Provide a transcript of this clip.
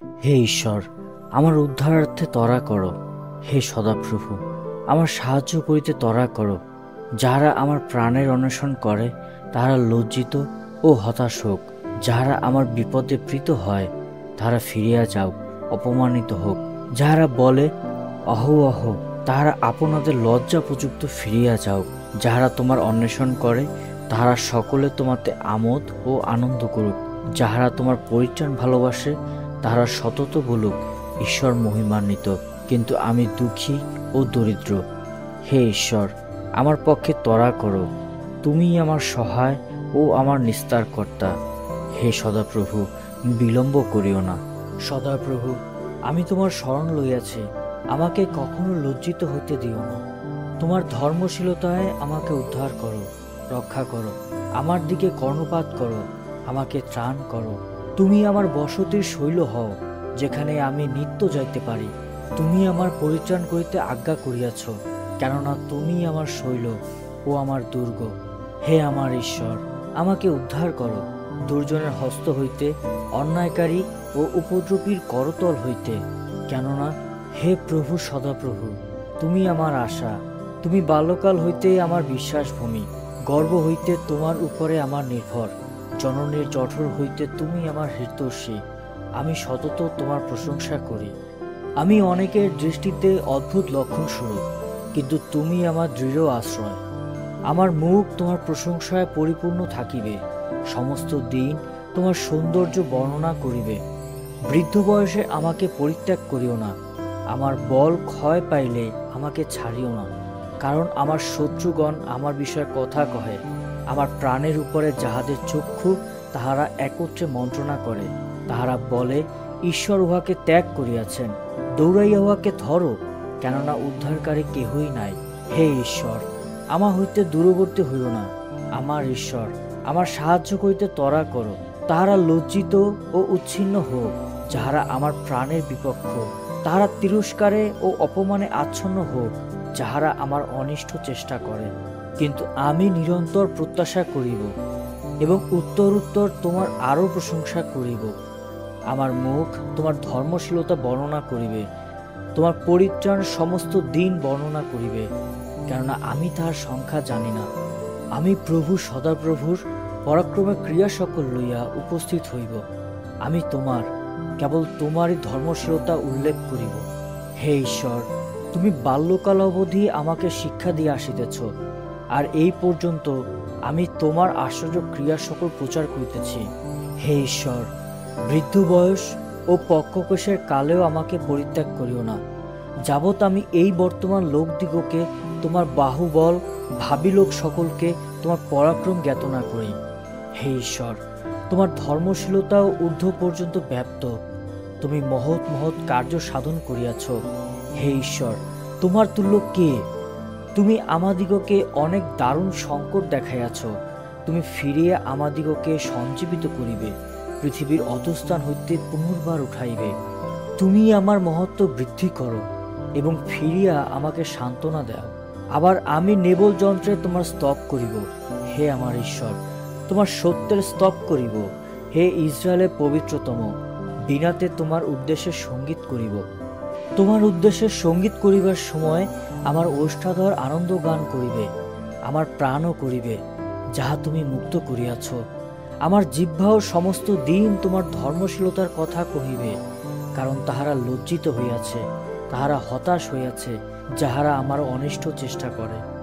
হে ঈশ্বর, আমার উদ্ধারার্থে ত্বরা করো। হে সদাপ্রভু, আমার সাহায্য করিতে ত্বরা করো। যাহারা আমার প্রাণের অন্বেষণ করে তাহারা লজ্জিত ও হতাশ হোক। যাহারা আমার বিপদে প্রীত হয় তাহারা ফিরিয়া যাও, অপমানিত হোক। যাহারা বলে অহো অহো, তাহারা আপনাদের লজ্জাপযুক্ত ফিরিয়া যাও। যাহারা তোমার অন্বেষণ করে তাহারা সকলে তোমাতে আমোদ ও আনন্দ করুক। যাহারা তোমার পরিত্রাণ ভালোবাসে তাহারা সতত বলুক, ঈশ্বর মহিমান্বিত। কিন্তু আমি দুঃখী ও দরিদ্র। হে ঈশ্বর, আমার পক্ষে ত্বরা করো। তুমিই আমার সহায় ও আমার নিস্তারকর্তা। হে সদাপ্রভু, বিলম্ব করিও না। সদাপ্রভু, আমি তোমার শরণ লইয়াছি, আমাকে কখনো লজ্জিত হইতে দিও না। তোমার ধর্মশীলতায় আমাকে উদ্ধার করো, রক্ষা করো। আমার দিকে কর্ণপাত করো, আমাকে ত্রাণ করো। তুমি আমার বসতির শৈল হও, যেখানে আমি নিত্য যাইতে পারি। তুমি আমার পরিত্রাণ করিতে আজ্ঞা করিয়াছ, কেননা তুমি আমার শৈল ও আমার দুর্গ। হে আমার ঈশ্বর, আমাকে উদ্ধার করো দুর্জনের হস্ত হইতে, অন্যায়কারী ও উপদ্রবীর করতল হইতে। কেননা হে প্রভু সদাপ্রভু, তুমি আমার আশা। তুমি বাল্যকাল হইতেই আমার বিশ্বাসভূমি। গর্ভ হইতে তোমার উপরে আমার নির্ভর। জননীর জঠর হইতে তুমি আমার হৃদয়সী। আমি সতত তোমার প্রশংসা করি। আমি অনেকের দৃষ্টিতে অদ্ভুত লক্ষণ স্বরূপ, কিন্তু তুমি আমার দৃঢ় আশ্রয়। আমার মুখ তোমার প্রশংসায় পরিপূর্ণ থাকিবে, সমস্ত দিন তোমার সৌন্দর্য বর্ণনা করিবে। বৃদ্ধ বয়সে আমাকে পরিত্যাগ করিও না। আমার বল ক্ষয় পাইলে আমাকে ছাড়িও না। কারণ আমার শত্রুগণ আমার বিষয়ে কথা কহে। আমার প্রাণের উপরে যাহাদের চক্ষু, তাহারা একত্রে মন্ত্রণা করে। তাহারা বলে, ঈশ্বর উহাকে ত্যাগ করিয়াছেন, দৌড়াইয়া উহাকে ধরো, কেননা উদ্ধারকারী কেহই নাই। হে ঈশ্বর, আমার হইতে দূরবর্তী হইও না। আমার ঈশ্বর, আমার সাহায্য করিতে ত্বরা করো। তাহারা লজ্জিত ও উচ্ছিন্ন হোক, যাহারা আমার প্রাণের বিপক্ষ। তাহারা তিরস্কারে ও অপমানে আচ্ছন্ন হোক, যাহারা আমার অনিষ্ট চেষ্টা করে। কিন্তু আমি নিরন্তর প্রত্যাশা করিব এবং উত্তর উত্তর তোমার আরও প্রশংসা করিব। আমার মুখ তোমার ধর্মশীলতা বর্ণনা করিবে, তোমার পরিত্রাণ সমস্ত দিন বর্ণনা করিবে, কেননা আমি তাহার সংখ্যা জানি না। আমি প্রভু সদাপ্রভুর পরাক্রমের ক্রিয়া সকল লইয়া উপস্থিত হইব। আমি তোমার, কেবল তোমারই ধর্মশীলতা উল্লেখ করিব। হে ঈশ্বর, তুমি বাল্যকাল অবধি আমাকে শিক্ষা দিয়ে আসিতেছ, আর এই পর্যন্ত আমি তোমার আশ্চর্য ক্রিয়া সকল প্রচার করিতেছি। হে ঈশ্বর, বৃদ্ধ বয়স ও পক্ককোষের কালেও আমাকে পরিত্যাগ করিও না, যাবৎ আমি এই বর্তমান লোকদিগকে তোমার বাহুবল, ভাবী লোক সকলকে তোমার পরাক্রম জ্ঞাত না করি। হে ঈশ্বর, তোমার ধর্মশীলতাও ঊর্ধ্ব পর্যন্ত ব্যাপ্ত। তুমি মহৎ মহৎ কার্য সাধন করিয়াছ। হে ঈশ্বর, তোমার তুল্য কে? তুমি আমাদিগকে অনেক দারুণ সংকট দেখাইয়াছ। তুমি ফিরিয়া আমাদিগকে সঞ্জীবিত করিবে, পৃথিবীর অধস্থান হইতে পুনর্বার উঠাইবে। তুমি আমার মহত্ব বৃদ্ধি করো এবং ফিরিয়া আমাকে সান্ত্বনা দাও। আবার আমি নেবল যন্ত্রে তোমার স্তব করিব। হে আমার ঈশ্বর, তোমার সত্যের স্তব করিব। হে ইসরায়েলের পবিত্রতম, বীণাতে তোমার উদ্দেশ্যে সঙ্গীত করিব। তোমার উদ্দেশ্যে সঙ্গীত করিবার সময় আমার ওষ্ঠাধর আনন্দ গান করিবে, আমার প্রাণও করিবে, যাহা তুমি মুক্ত করিয়াছ। আমার জিহ্বাও সমস্ত দিন তোমার ধর্মশীলতার কথা কহিবে, কারণ তাহারা লজ্জিত হইয়াছে, তাহারা হতাশ হইয়াছে, যাহারা আমার অনিষ্ট চেষ্টা করে।